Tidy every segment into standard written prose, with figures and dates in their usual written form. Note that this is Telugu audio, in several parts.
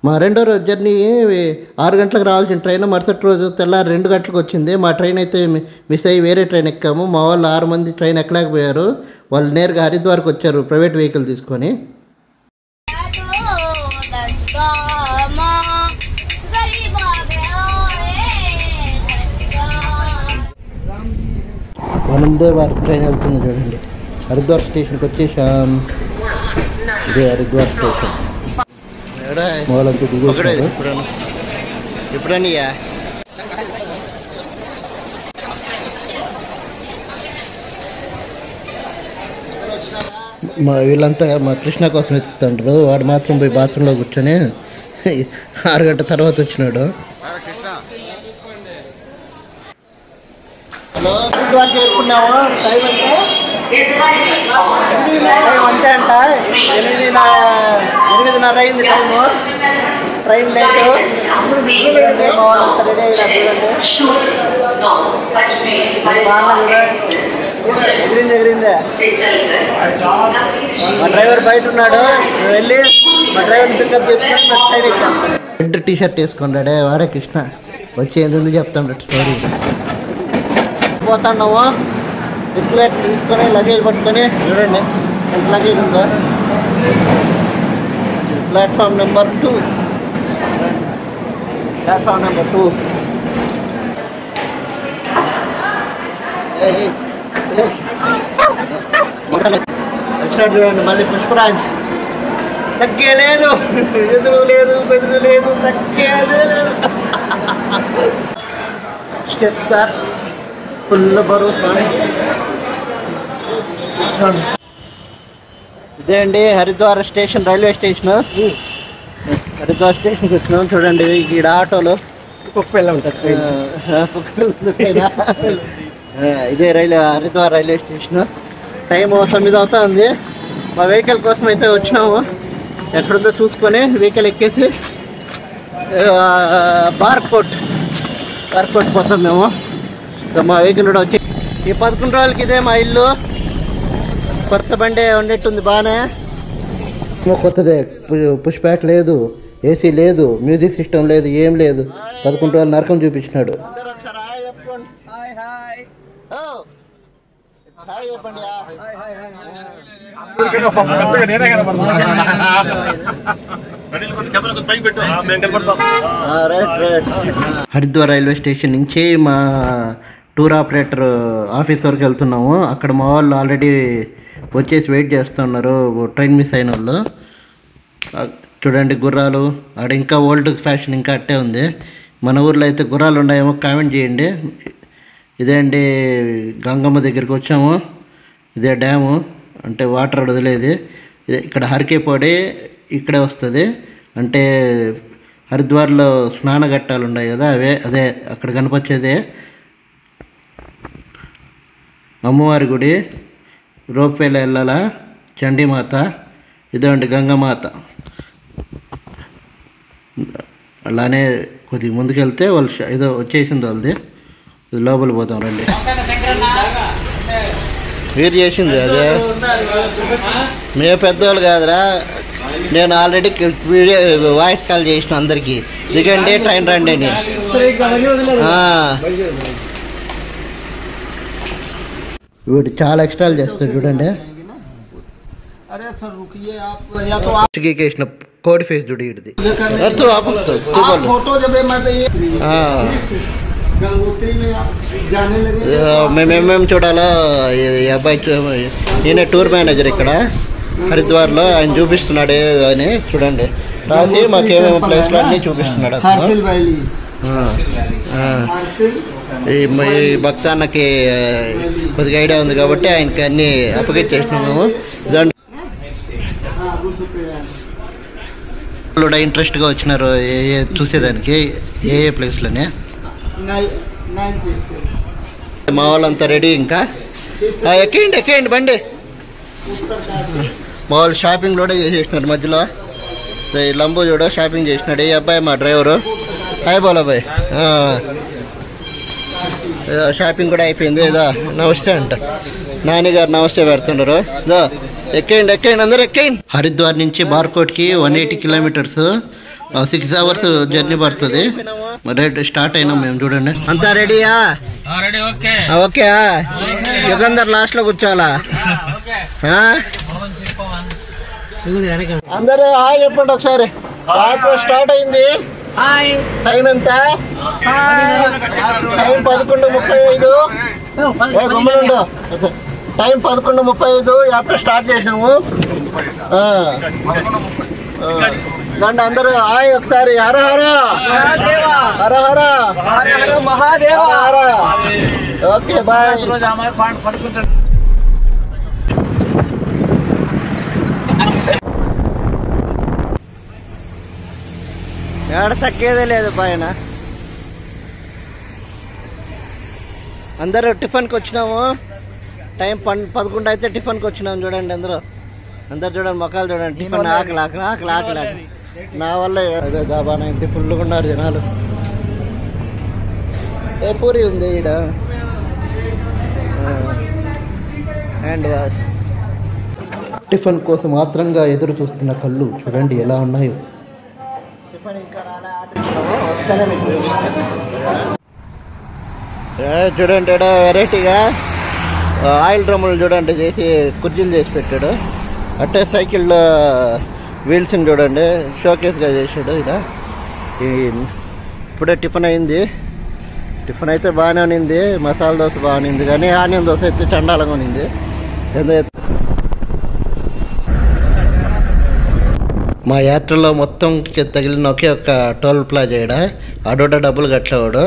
మా రెండో రోజు జర్నీ 6 గంటలకు రావాల్సిన ట్రైన్ మరుసటి రోజు తెల్లారి 2 గంటలకు వచ్చింది. మా ట్రైన్ అయితే మిస్ అయ్యి వేరే ట్రైన్ ఎక్కాము. మా వాళ్ళు 6 మంది ట్రైన్ ఎక్కలేకపోయారు. వాళ్ళు నేరుగా హరిద్వార్కి వచ్చారు ప్రైవేట్ వెహికల్ తీసుకొని. వందే భారత్ ట్రైన్ వెళ్తుంది చూడండి. హరిద్వార్ స్టేషన్కి వచ్చేసాం. ఇదే హరిద్వార్ స్టేషన్. వాళ్ళంతా దిగేసారు. ఎప్పుడన్నయ్యా వీళ్ళంతా మా కృష్ణ కోసం వెతుకుతుంటారు. వాడు మాత్రం పోయి బాత్రూంలో కూర్చొని 6 గంటల తర్వాత వచ్చినాడు. హలో, హరిద్వార్ చేరుకున్నాము. టైం అంతే అంట 8:30 అయింది టైము. Train late. వాళ్ళంతా రెడీ అయినా ఎగిరిందే. మా డ్రైవర్ బయట ఉన్నాడు. వెళ్ళి మా డ్రైవర్ని పికప్ చేసుకొని మా ట్రైన్ ఎక్కాం. రెడ్ టీషర్ట్ వేసుకున్నాడే వాడే కృష్ణ. వచ్చి ఎందుకు చెప్తాం స్టోరీ. పోతున్నాము. ఎస్కలేటర్ తీసుకొని లగేజ్ పట్టుకొని చూడండి ఎంత లగేజ్ ఉందో. Platform number 2. వచ్చినట్టు చూడండి. మళ్ళీ పుష్పరాజ్ తగ్గేలేదు, ఎదురు లేదు, బెదురు లేదు, తగ్గేదే లేదు. స్టెప్స్ సార్ ఫుల్ బరువు స్వామి. ఇదే అండి Haridwar station, railway station. Haridwar స్టేషన్కి వచ్చినాం. చూడండి ఈడ ఆటోలు కుక్కపిల్ల ఉంటుంది. ఇదే హరిద్వార్ రైల్వే స్టేషన్. టైం 9 అవుతా ఉంది. మా వెహికల్ కోసం అయితే వచ్చినాము. ఎక్కడుందో చూసుకొని వెహికల్ ఎక్కేసి బార్కోట్ పోతాం మేము. మా వెహికల్ కూడా వచ్చి ఈ 11 రోజులకి ఇదే మా ఇల్లు. కొత్త బండి ఉండేట్టుంది బాగానే. కొత్తదే. పుష్ బ్యాక్ లేదు, ఏసీ లేదు, మ్యూజిక్ సిస్టమ్ లేదు, ఏం లేదు. 11 రోజులు నరకం చూపించినాడు. హరిద్వార్ రైల్వే స్టేషన్ నుంచి మా టూర్ ఆపరేటర్ ఆఫీస్ వరకు వెళ్తున్నాము. అక్కడ మా వాళ్ళు ఆల్రెడీ వచ్చేసి వెయిట్ చేస్తున్నారు, ట్రైన్ మిస్ అయిన వాళ్ళు. చూడండి గుర్రాలు. ఆడ ఇంకా ఓల్డ్ ఫ్యాషన్ ఇంకా అట్టే ఉంది. మన ఊర్లో అయితే గుర్రాలు ఉన్నాయేమో కామెంట్ చేయండి. ఇదే అండి గంగమ్మ దగ్గరికి వచ్చాము. ఇదే డ్యాము, అంటే వాటర్ వదిలేది. ఇదే ఇక్కడ హరికేపొడి ఇక్కడే వస్తుంది. అంటే హరిద్వార్లో స్నాన ఘట్టాలు ఉన్నాయి కదా, అదే అక్కడ కనిపించేదే. అమ్మవారి గుడి, రోప్వేలో వెళ్ళాలా, చండీమాత. ఇదండి గంగమాత. అలానే కొద్దిగా ముందుకెళ్తే వాళ్ళు ఏదో వచ్చేసింది వాళ్ళది. లోపల పోతాం రండి. మీరు చేసింది అదే. మేము పెద్దవాళ్ళు కాదురా. నేను ఆల్రెడీ వాయిస్ కాల్ చేసిన అందరికి, దిగండి ట్రైన్ రండి అని. వీడు చాలా ఎక్స్ట్రాలు చేస్తాడు చూడండి. కోడి ఫేస్ చూడు వీడిది. మేమేమేమి చూడాలో ఈ అబ్బాయి, ఈయన టూర్ మేనేజర్ ఇక్కడ హరిద్వార్లో. ఆయన చూపిస్తున్నాడు ఏదో అని. చూడండి రాసి మాకేమేమి ప్లేస్లు అన్నీ చూపిస్తున్నాడు. ఈ భక్తాన్నకి కొద్దిగా ఐడియా ఉంది కాబట్టి ఆయనకి అన్నీ అప్పగించేసినాము. కూడా ఇంట్రెస్ట్గా వచ్చినారు చూసేదానికి ఏ ప్లేస్లోనే. మా వాళ్ళంతా రెడీ. ఇంకా ఎక్కేయండి బండి. మా వాళ్ళు షాపింగ్ కూడా చేసేసినారు మధ్యలో. లంబో చూడ షాపింగ్ చేసినాడు ఈ అబ్బాయి, మా డ్రైవరు. హాయ్ బోల్ అబ్బాయి. షాపింగ్ కూడా అయిపోయింది. ఏదో నమస్తే అంట నాన్నగారు నమస్తే పెడుతున్నారు. ఎక్కేయండి అందరూ ఎక్కేయండి. హరిద్వార్ నుంచి బార్కోట్కి 180 కిలోమీటర్స్. 6 hours జర్నీ పడుతుంది. రెడీ స్టార్ట్ అయినాం మేము. చూడండి అంతా రెడీయా? ఓకే. యుగంధర్ లాస్ట్ లో కూర్చోవాలా? అందరూ హాయ్ చెప్పండి ఒకసారి. రాత్రి స్టార్ట్ అయింది. టైం ఎంత? టైం 11:35. గమ్మునుండు. టైం 11:35. యాత్ర స్టార్ట్ చేసినాము. దండి అందరూ హాయ్ ఒకసారి. హర హర హర హర మహాదేవ. Okay bye. ఏడ తగ్గేదే లేదు పైన. అందరూ టిఫిన్కి వచ్చినాము. టైం 11 అయితే టిఫిన్కి వచ్చినాము. చూడండి అందరూ చూడండి మొక్కలు చూడండి. టిఫిన్ ఆకలి ఆకలి ఆకలి ఆకలి ఆకలి. నా వల్ల అదే దాబానా ఇంటి ఫుల్గా ఉన్నారు జనాలు. ఏ పూరి ఉంది ఈడ. Hand wash. టిఫిన్ కోసం మాత్రంగా ఎదురు చూస్తున్న కళ్ళు చూడండి ఎలా ఉన్నాయో. చూడండి వెరైటీగా ఆయిల్ డ్రమ్ములు చూడండి చేసి కుర్చీలు చేసి పెట్టాడు. అట్టే సైకిల్ వీల్స్ చూడండి షోకేస్గా చేసాడు. ఇక్కడ ఇప్పుడే టిఫిన్ అయింది. టిఫిన్ అయితే బాగానే ఉన్నింది. మసాలా దోశ బాగుంది, కానీ ఆనియన్ దోశ అయితే చండాలంగా ఉన్నింది. మా యాత్రలో మొత్తం తగిలిన ఒకే ఒక టోల్ ప్లాజా చేయడా. ఆడోడ డబ్బులు కట్టలేవాడు.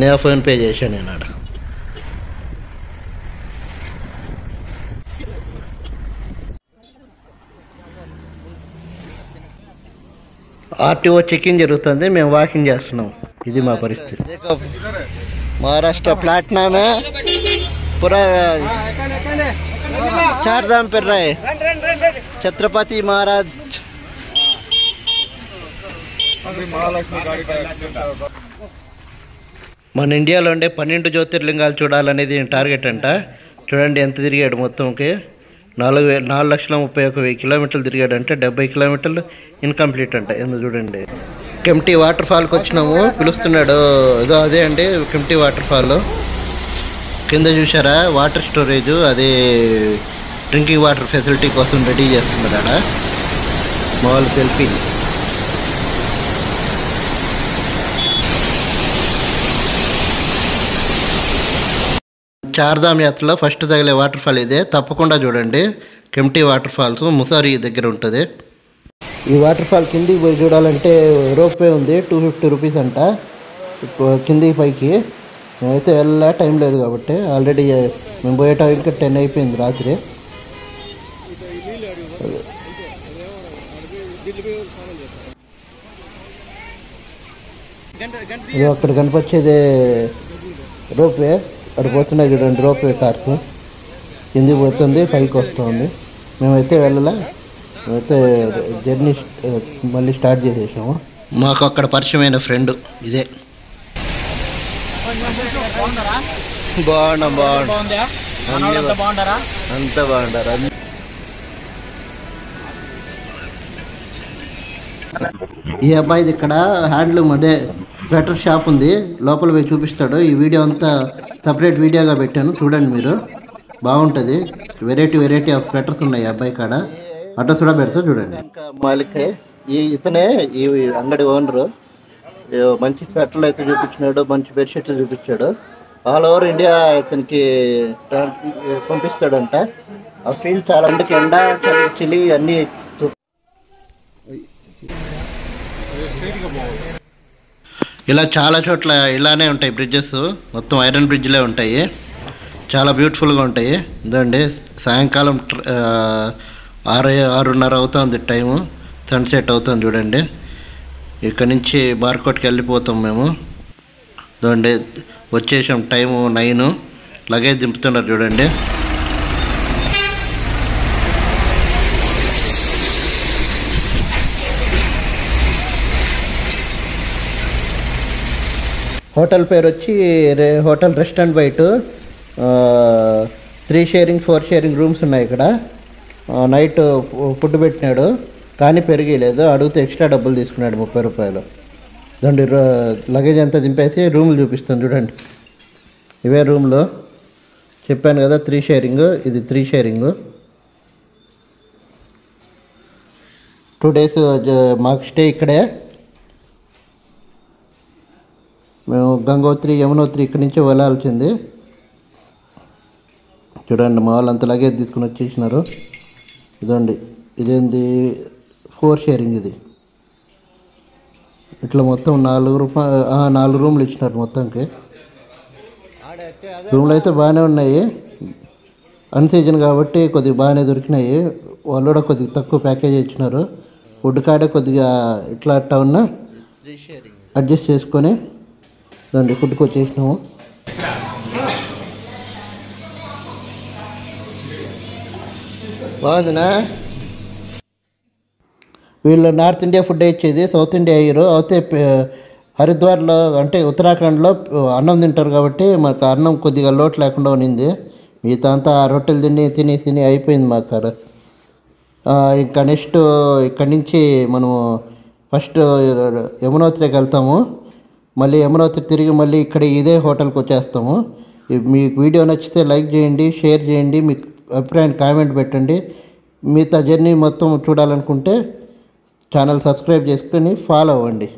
నేను ఫోన్పే చేశాను. నేను ఆడ ఆర్టీఓ చెకింగ్ జరుగుతుంది. మేము వాకింగ్ చేస్తున్నాం. ఇది మా పరిస్థితి. మహారాష్ట్ర ప్లాట్నామే పూరా చార్ధామ్ फिर रहे छत्रपति महाराज. మన ఇండియాలో ఉండే 12 జ్యోతిర్లింగాలు చూడాలనేది టార్గెట్ అంట. చూడండి ఎంత తిరిగాడు మొత్తంకి. 4,31,000 కిలోమీటర్లు తిరిగాడు. అంటే 70 కిలోమీటర్లు ఇన్కంప్లీట్ అంట. ఎందుకు చూడండి. కెంప్టీ వాటర్ ఫాల్కి వచ్చినాము. పిలుస్తున్నాడు. ఏదో అదే అండి కెంప్టీ వాటర్ ఫాల్. కింద చూసారా వాటర్ స్టోరేజ్. అది డ్రింకింగ్ వాటర్ ఫెసిలిటీ కోసం రెడీ చేస్తున్నారు ఆడ. మామూలు సెల్ఫీ. చార్ధామ్ యాత్రలో ఫస్ట్ తగిలే వాటర్ ఫాల్ ఇదే. తప్పకుండా చూడండి. కెంప్టీ వాటర్ ఫాల్స్ ముసారి దగ్గర ఉంటుంది. ఈ వాటర్ ఫాల్ కిందికి పోయి చూడాలంటే రోప్వే ఉంది. 250 రూపీస్ అంట కిందికి పైకి. మేమైతే వెళ్ళా టైం లేదు కాబట్టి. ఆల్రెడీ మేము పోయే టైంకి 10 అయిపోయింది రాత్రి. ఇది అక్కడ కనిపించేది రోప్వే. అక్కడ పోతున్నాయి చూడండి రోప్వే కార్స్. కిందికి పోతుంది పైకి వస్తుంది. మేమైతే వెళ్ళలే. మేమైతే జర్నీ మళ్ళీ స్టార్ట్ చేసేసాము. మాకు అక్కడ పరిచయమైన ఫ్రెండ్ ఇదే. అంత బాగుంటారా? ఈ అబ్బాయిది ఇక్కడ హ్యాండ్లూమ్ అదే స్వెటర్ షాప్ ఉంది. లోపల పోయి చూపిస్తాడు. ఈ వీడియో అంతా సపరేట్ వీడియోగా పెట్టాను. చూడండి మీరు. బాగుంటుంది. వెరైటీ ఆఫ్ స్వెటర్స్ ఉన్నాయి ఈ అబ్బాయి కాడ. అడ్రస్ కూడా పెడతా చూడండి. మాలిక్ ఇతనే ఈ అంగడి ఓనరు. మంచి స్వెటర్లు అయితే చూపించినాడు. మంచి బెడ్షీట్లు చూపించాడు. ఆల్ ఓవర్ ఇండియా ఇతనికి పంపిస్తాడంట. ఆ ఫీల్డ్ చాలా అందుకు ఎండ చలి అన్నీ. ఇలా చాలా చోట్ల ఇలానే ఉంటాయి బ్రిడ్జెస్. మొత్తం ఐరన్ బ్రిడ్జ్లే ఉంటాయి. చాలా బ్యూటిఫుల్గా ఉంటాయి. ఇదండి సాయంకాలం 6:30 అవుతుంది టైము. సన్సెట్ అవుతుంది చూడండి. ఇక్కడ నుంచి బార్కోట్కి వెళ్ళిపోతాం మేము. చూడండి వచ్చేసాం. టైము 9. లగేజ్ దింపుతున్నారు చూడండి. హోటల్ పేరు వచ్చి హోటల్ రెస్టారెంట్ బైట్. 3 షేరింగ్ 4 షేరింగ్ రూమ్స్ ఉన్నాయి ఇక్కడ. నైట్ ఫుడ్ పెట్టినాడు. కానీ పెరిగలేదు, అడిగితే ఎక్స్ట్రా డబ్బులు తీసుకున్నాడు 30 రూపాయలు. దాంట్లో లగేజ్ అంతా దింపేసి రూములు చూపిస్తాను చూడండి. ఇవే రూమ్లో చెప్పాను కదా 3 షేరింగ్, ఇది 3 షేరింగ్. 2 డేస్ మాకు స్టే ఇక్కడే. మేము గంగోత్రి యమునోత్రి ఇక్కడి నుంచి వెళ్ళాల్సింది. చూడండి మా వాళ్ళు అంత లగేజ్ తీసుకుని వచ్చేసినారు. ఇదండి, ఇదేంది 4 షేరింగ్. ఇది ఇట్లా మొత్తం 4 రూమ్లు ఇచ్చినారు మొత్తంకి. రూమ్లు అయితే బాగానే ఉన్నాయి, అన్సీజన్ కాబట్టి కొద్దిగా బాగానే దొరికినాయి. వాళ్ళు కూడా కొద్దిగా తక్కువ ప్యాకేజ్ ఇచ్చినారు. ఫుడ్ కాడే కొద్దిగా ఇట్లా అట్టా ఉన్నా అడ్జస్ట్ చేసుకొని దాన్ని ఫుడ్కి వచ్చేసినాము. బాగుందినా? వీళ్ళు నార్త్ ఇండియా ఫుడ్ ఇచ్చేది, సౌత్ ఇండియా అయ్యారు. అయితే హరిద్వార్లో అంటే ఉత్తరాఖండ్లో అన్నం తింటారు కాబట్టి మాకు అన్నం కొద్దిగా లోటు లేకుండా ఉన్నింది. మిగతా అంతా రొట్టెలు తిని అయిపోయింది మాకు కాడ. ఇంకా నెక్స్ట్ ఇక్కడి నుంచి మనము ఫస్ట్ యమునోత్రికి వెళ్తాము. మళ్ళీ యమునోత్రి తిరిగి మళ్ళీ ఇక్కడ ఇదే హోటల్కి వచ్చేస్తాము. మీకు వీడియో నచ్చితే లైక్ చేయండి, షేర్ చేయండి, మీకు అభిప్రాయాన్ని కామెంట్ పెట్టండి. మిగతా జర్నీ మొత్తం చూడాలనుకుంటే ఛానల్ సబ్స్క్రైబ్ చేసుకొని ఫాలో అవ్వండి.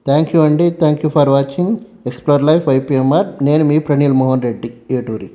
థ్యాంక్ యూ అండి. Thank you for watching explore life IPMR. నేను మీ ప్రణీల్ మోహన్ రెడ్డి, ఏటూరి.